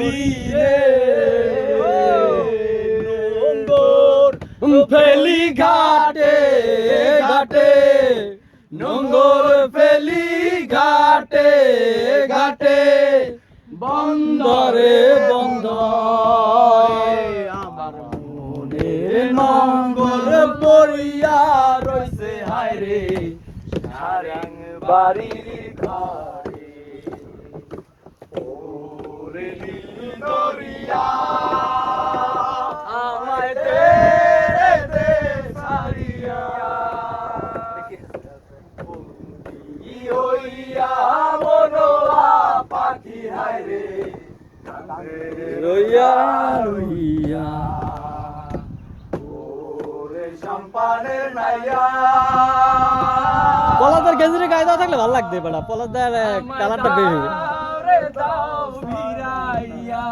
করি রে নোঙ্গর ফেলি ঘাটে ঘাটে নোঙ্গর ফেলি ঘাটে ঘাটে বন্দরে বন্দরে আমার মনে নোঙ্গর পড়িয়া রইছে হায় রে সারাং বাড়ির ঘরে ওরে নীল দরিয়া আমায় দে দে সারিয়া বন্দি হইয়া মনোয়া পাখি হায় রে রইয়া রইয়া ওরে সম্পানের নাইয়া পলাদার গেঞ্জির গায়ে দেওয়া থাকলে ভালো লাগবে বেটা পলাদার কালারটা বের হবে রে দাও ফিরাইয়া